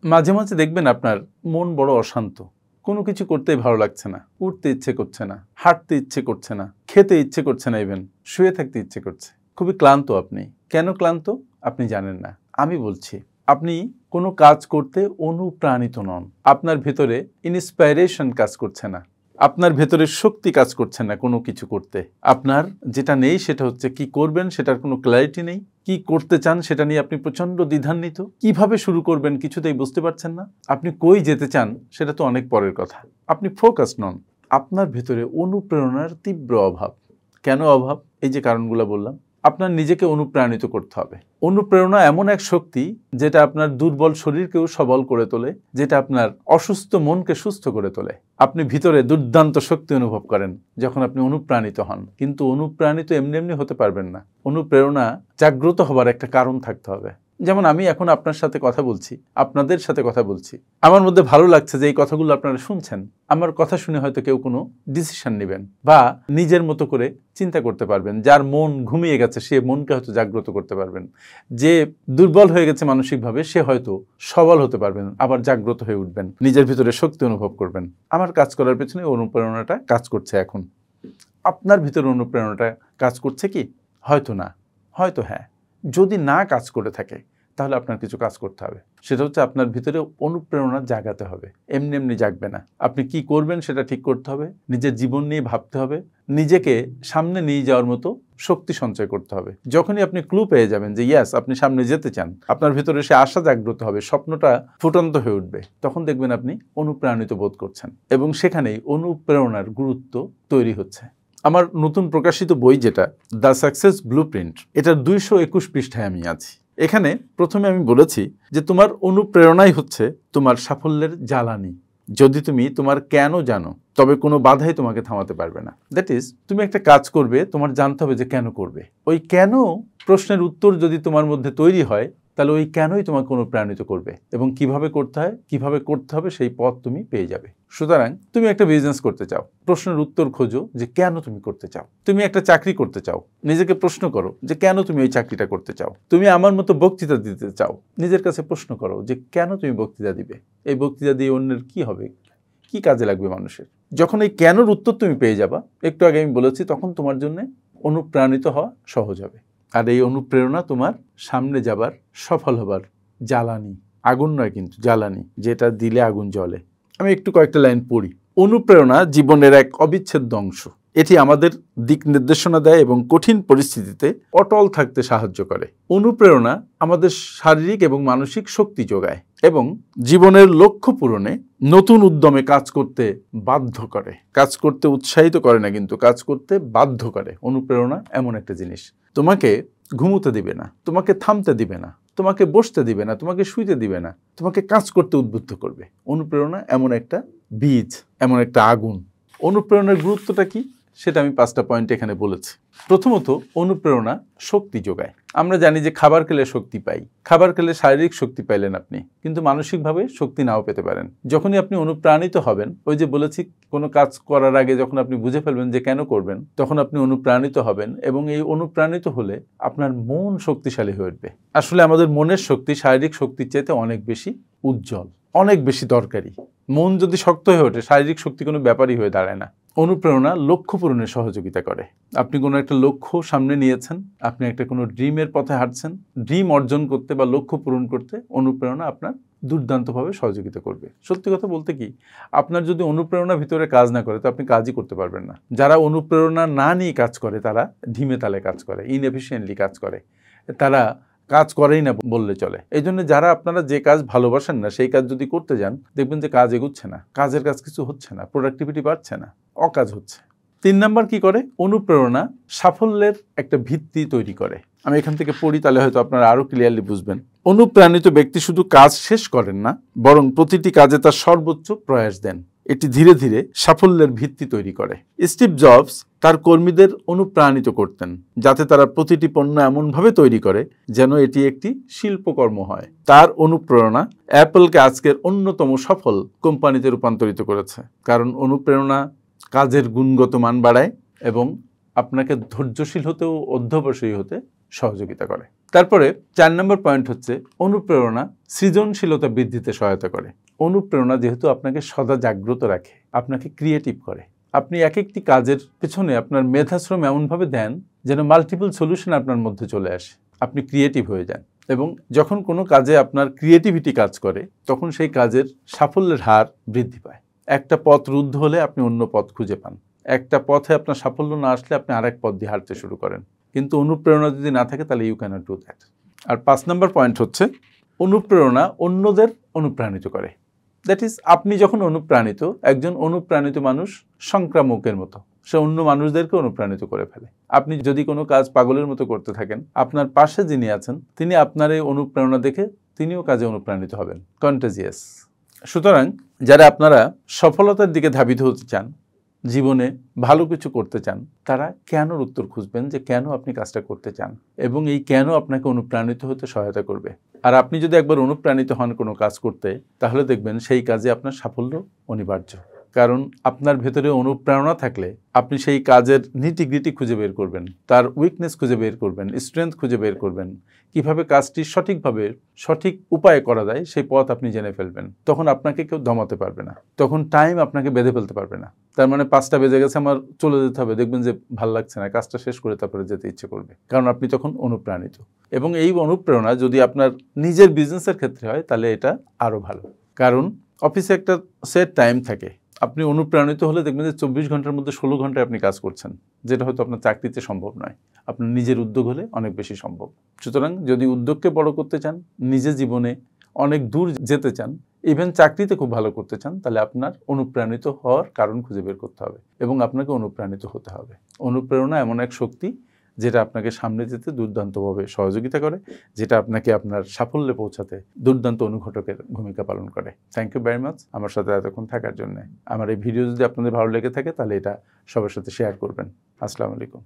মাঝে মাঝে দেখবেন আপনার মন বড় অশান্ত, কোনো কিছু করতেই ভালো লাগছে না, উঠতে ইচ্ছে করছে না, হাঁটতে ইচ্ছে করছে না, খেতে ইচ্ছে করছে না, ইভেন শুয়ে থাকতে ইচ্ছে করছে। খুবই ক্লান্ত আপনি। কেন ক্লান্ত আপনি জানেন না। আমি বলছি, আপনি কোনো কাজ করতে অনুপ্রাণিত নন। আপনার ভেতরে ইন্সপাইরেশন কাজ করছে না, আপনার ভেতরে শক্তি কাজ করছে না কোনো কিছু করতে। আপনার যেটা নেই সেটা হচ্ছে কি করবেন সেটার কোনো ক্ল্যারিটি নেই, কি করতে চান সেটা নিয়ে আপনি প্রচণ্ড দ্বিধান্বিত, কিভাবে শুরু করবেন কিছুতেই বুঝতে পারছেন না, আপনি কই যেতে চান সেটা তো অনেক পরের কথা। আপনি ফোকাস নন, আপনার ভেতরে অনুপ্রেরণার তীব্র অভাব। কেন অভাব? এই যে কারণগুলো বললাম। আপনার নিজেকে অনুপ্রাণিত করতে হবে। অনুপ্রেরণা এমন এক শক্তি যেটা আপনার দুর্বল শরীরকেও সবল করে তোলে, যেটা আপনার অসুস্থ মনকে সুস্থ করে তোলে। আপনি ভিতরে দুর্দান্ত শক্তি অনুভব করেন যখন আপনি অনুপ্রাণিত হন। কিন্তু অনুপ্রাণিত এমনি এমনি হতে পারবেন না। অনুপ্রেরণা জাগ্রত হবার একটা কারণ থাকতে হবে। যেমন আমি এখন আপনার সাথে কথা বলছি, আপনাদের সাথে কথা বলছি, আমার মধ্যে ভালো লাগছে যে এই কথাগুলো আপনারা শুনছেন। আমার কথা শুনে হয়তো কেউ কোনো ডিসিশন নেবেন বা নিজের মতো করে চিন্তা করতে পারবেন। যার মন ঘুমিয়ে গেছে সে মনকে হয়তো জাগ্রত করতে পারবেন, যে দুর্বল হয়ে গেছে মানসিকভাবে সে হয়তো সবল হতে পারবেন, আবার জাগ্রত হয়ে উঠবেন, নিজের ভিতরে শক্তি অনুভব করবেন। আমার কাজ করার পেছনে অনুপ্রেরণাটা কাজ করছে। এখন আপনার ভিতরে অনুপ্রেরণাটা কাজ করছে কি? হয়তো না, হয়তো হ্যাঁ। যদি না কাজ করে থাকে তাহলে আপনার কিছু কাজ করতে হবে। সেটা হচ্ছে আপনার ভিতরে অনুপ্রেরণা জাগাতে হবে। এমনি এমনি জাগবে না। আপনি কি করবেন সেটা ঠিক করতে হবে, নিজের জীবন নিয়ে ভাবতে হবে, নিজেকে সামনে নিয়ে যাওয়ার মতো শক্তি সঞ্চয় করতে হবে। যখনই আপনি ক্লু পেয়ে যাবেন যে ইয়াস আপনি সামনে যেতে চান, আপনার ভিতরে সে আশা জাগ্রত হবে, স্বপ্নটা ফুটন্ত হয়ে উঠবে, তখন দেখবেন আপনি অনুপ্রাণিত বোধ করছেন এবং সেখানেই অনুপ্রেরণার গুরুত্ব তৈরি হচ্ছে। আমার নতুন প্রকাশিত বই যেটা দ্য সাকসেস ব্লুপ্রিন্ট, এটার 221 পৃষ্ঠায় আমি আছি। এখানে প্রথমে আমি বলেছি যে তোমার অনুপ্রেরণাই হচ্ছে তোমার সাফল্যের জ্বালানি। যদি তুমি তোমার কেন জানো তবে কোনো বাধাই তোমাকে থামাতে পারবে না। দ্যাট ইজ, তুমি একটা কাজ করবে, তোমার জানতে হবে যে কেন করবে। ওই কেন প্রশ্নের উত্তর যদি তোমার মধ্যে তৈরি হয় তাহলে ওই কেনই তোমাকে অনুপ্রাণিত করবে এবং কিভাবে করতে হবে সেই পথ তুমি পেয়ে যাবে। সুতরাং তুমি একটা বিজনেস করতে চাও, প্রশ্নের উত্তর খোঁজো যে কেন তুমি করতে চাও। তুমি একটা চাকরি করতে চাও, নিজেকে প্রশ্ন করো যে কেন তুমি ওই চাকরিটা করতে চাও। তুমি আমার মতো বক্তৃতা দিতে চাও, নিজের কাছে প্রশ্ন করো যে কেন তুমি বক্তৃতা দিবে। এই বক্তৃতা দিয়ে অন্যের কি হবে, কি কাজে লাগবে মানুষের। যখন এই কেনর উত্তর তুমি পেয়ে যাবা, একটু আগে আমি বলেছি, তখন তোমার জন্য অনুপ্রাণিত হওয়া সহজ হবে। আর এই অনুপ্রেরণা তোমার সামনে যাবার, সফল হবার জ্বালানি। আগুন নয় কিন্তু জ্বালানি, যেটা দিলে আগুন জ্বলে। আমি একটু কয়েকটা লাইন পড়ি। অনুপ্রেরণা জীবনের এক অবিচ্ছেদ্য অংশ। এটি আমাদের দিক নির্দেশনা দেয় এবং কঠিন পরিস্থিতিতে অটল থাকতে সাহায্য করে। অনুপ্রেরণা আমাদের শারীরিক এবং মানসিক শক্তি যোগায় এবং জীবনের লক্ষ্য পূরণে নতুন উদ্যমে কাজ করতে বাধ্য করে। কাজ করতে উৎসাহিত করে না, কিন্তু কাজ করতে বাধ্য করে। অনুপ্রেরণা এমন একটা জিনিস, তোমাকে ঘুমোতে দিবে না, তোমাকে থামতে দিবে না, তোমাকে বসতে দিবে না, তোমাকে শুইতে দিবে না, তোমাকে কাজ করতে উদ্বুদ্ধ করবে। অনুপ্রেরণা এমন একটা বীজ, এমন একটা আগুন। অনুপ্রেরণার গুরুত্বটা কি সেটা আমি 5টা পয়েন্ট এখানে বলেছি। প্রথমত, অনুপ্রেরণা শক্তি যোগায়। আমরা জানি যে খাবার খেলে শক্তি পাই, খাবার খেলে শারীরিক শক্তি পাইলেন আপনি, কিন্তু মানসিকভাবে শক্তি নাও পেতে পারেন। যখনই আপনি অনুপ্রাণিত হবেন, ওই যে বলেছি কোনো কাজ করার আগে যখন আপনি বুঝে ফেলবেন যে কেন করবেন, তখন আপনি অনুপ্রাণিত হবেন এবং এই অনুপ্রাণিত হলে আপনার মন শক্তিশালী হয়ে উঠবে। আসলে আমাদের মনের শক্তি শারীরিক শক্তির চাইতে অনেক বেশি উজ্জ্বল, অনেক বেশি দরকারি। মন যদি শক্ত হয়ে ওঠে, শারীরিক শক্তি কোনো ব্যাপারই হয়ে দাঁড়ায় না। অনুপ্রেরণা লক্ষ্য পূরণে সহযোগিতা করে। আপনি কোনো একটা লক্ষ্য সামনে নিয়েছেন, আপনি একটা কোনো ড্রিমের পথে হাঁটছেন, ড্রিম অর্জন করতে বা লক্ষ্য পূরণ করতে অনুপ্রেরণা আপনার দুর্দান্তভাবে সহযোগিতা করবে। সত্যি কথা বলতে কি, আপনার যদি অনুপ্রেরণা ভিতরে কাজ না করে তো আপনি কাজই করতে পারবেন না। যারা অনুপ্রেরণা না নিয়ে কাজ করে তারা ধিমে তালে কাজ করে, ইনএফিশিয়েন্টলি কাজ করে, তারা কাজ করেই না বললে চলে। এই জন্য যারা আপনারা যে কাজ ভালোবাসেন না সেই কাজ যদি করতে যান, দেখবেন যে কাজ এগুচ্ছে না, কাজের কাজ কিছু হচ্ছে না, প্রোডাক্টিভিটি বাড়ছে না, অকাজ হচ্ছে। 3 নাম্বার কি করে? অনুপ্রেরণা সাফল্যের একটা ভিত্তি তৈরি করে। আমি এখান থেকে পড়ি, তাহলে হয়তো আপনারা আরো ক্লিয়ারলি বুঝবেন। অনুপ্রাণিত ব্যক্তি শুধু কাজ শেষ করেন না, বরং প্রতিটি কাজে তার সর্বোচ্চ প্রয়াস দেন। এটি ধীরে ধীরে সাফল্যের ভিত্তি তৈরি করে। স্টিভ জবস তার কর্মীদের অনুপ্রাণিত করতেন যাতে তারা প্রতিটি পণ্য এমনভাবে তৈরি করে যেন এটি একটি শিল্পকর্ম হয়। তার অনুপ্রেরণা অ্যাপলকে আজকের অন্যতম সফল কোম্পানিতে রূপান্তরিত করেছে। কারণ অনুপ্রেরণা কাজের গুণগত মান বাড়ায় এবং আপনাকে ধৈর্যশীল হতে ও অধ্যবসায়ী হতে সহযোগিতা করে। তারপরে 4 নম্বর পয়েন্ট হচ্ছে অনুপ্রেরণা সৃজনশীলতা বৃদ্ধিতে সহায়তা করে। অনুপ্রেরণা যেহেতু আপনাকে সদা জাগ্রত রাখে, আপনাকে ক্রিয়েটিভ করে। আপনি এক একটি কাজের পেছনে আপনার মেধাশ্রম এমনভাবে দেন যেন মাল্টিপল সলিউশন আপনার মধ্যে চলে আসে, আপনি ক্রিয়েটিভ হয়ে যান। এবং যখন কোনো কাজে আপনার ক্রিয়েটিভিটি কাজ করে তখন সেই কাজের সাফল্যের হার বৃদ্ধি পায়। একটা পথ রুদ্ধ হলে আপনি অন্য পথ খুঁজে পান, একটা পথে আপনার সাফল্য না আসলে আপনি আরেক পথ দিয়ে হাঁটতে শুরু করেন। কিন্তু অনুপ্রেরণা যদি না থাকে তাহলে ইউ ক্যানট ডু দ্যাট। আর 5 নম্বর পয়েন্ট হচ্ছে অনুপ্রেরণা অন্যদের অনুপ্রাণিত করে। দ্যাট ইজ, আপনি যখন অনুপ্রাণিত, একজন অনুপ্রাণিত মানুষ সংক্রামকের মতো, সে অন্য মানুষদেরকে অনুপ্রাণিত করে ফেলে। আপনি যদি কোনো কাজ পাগলের মতো করতে থাকেন, আপনার পাশে যিনি আছেন তিনি আপনার এই অনুপ্রেরণা দেখে তিনিও কাজে অনুপ্রাণিত হবেন, কন্টাজিয়াস। সুতরাং যারা আপনারা সফলতার দিকে ধাবিত হতে চান, জীবনে ভালো কিছু করতে চান, তারা কেনর উত্তর খুঁজবেন, যে কেন আপনি কাজটা করতে চান এবং এই কেন আপনাকে অনুপ্রাণিত হতে সহায়তা করবে। আর আপনি যদি একবার অনুপ্রাণিত হন কোনো কাজ করতে, তাহলে দেখবেন সেই কাজে আপনার সাফল্য অনিবার্য। কারণ আপনার ভেতরে অনুপ্রেরণা থাকলে আপনি সেই কাজের নিটিগ্রিটি খুঁজে বের করবেন, তার উইকনেস খুঁজে বের করবেন, স্ট্রেংথ খুঁজে বের করবেন, কিভাবে কাজটি সঠিকভাবে সঠিক উপায়ে করা যায় সেই পথ আপনি জেনে ফেলবেন। তখন আপনাকে কেউ দমাতে পারবে না, তখন টাইম আপনাকে বেঁধে ফেলতে পারবে না। তার মানে 5টা বেজে গেছে, আমার চলে যেতে হবে, দেখবেন যে ভাল লাগছে না, কাজটা শেষ করে তারপরে যেতে ইচ্ছে করবে, কারণ আপনি তখন অনুপ্রাণিত। এবং এই অনুপ্রেরণা যদি আপনার নিজের বিজনেসের ক্ষেত্রে হয় তাহলে এটা আরও ভালো, কারণ অফিসে একটা সেট টাইম থাকে। আপনি অনুপ্রাণিত হলে দেখবেন যে 24 ঘন্টার মধ্যে 16 ঘন্টায় আপনি কাজ করছেন, যেটা হয়তো আপনার চাকরিতে সম্ভব নয়। আপনার নিজের উদ্যোগ হলে অনেক বেশি সম্ভব। সুতরাং যদি উদ্যোগকে বড় করতে চান, নিজের জীবনে অনেক দূর যেতে চান, ইভেন চাকরিতে খুব ভালো করতে চান, তাহলে আপনার অনুপ্রাণিত হওয়ার কারণ খুঁজে বের করতে হবে এবং আপনাকে অনুপ্রাণিত হতে হবে। অনুপ্রেরণা এমন এক শক্তি যেটা আপনাকে সামনে যেতে দুর্দান্তভাবে সহযোগিতা করে, যেটা আপনাকে আপনার সাফল্যে পৌঁছাতে দুর্দান্ত অনুঘটকের ভূমিকা পালন করে। থ্যাংক ইউ ভেরি মাচ আমার সাথে এতক্ষণ থাকার জন্য। আমার এই ভিডিও যদি আপনাদের ভালো লেগে থাকে তাহলে এটা সবার সাথে শেয়ার করবেন। আসসালামু আলাইকুম।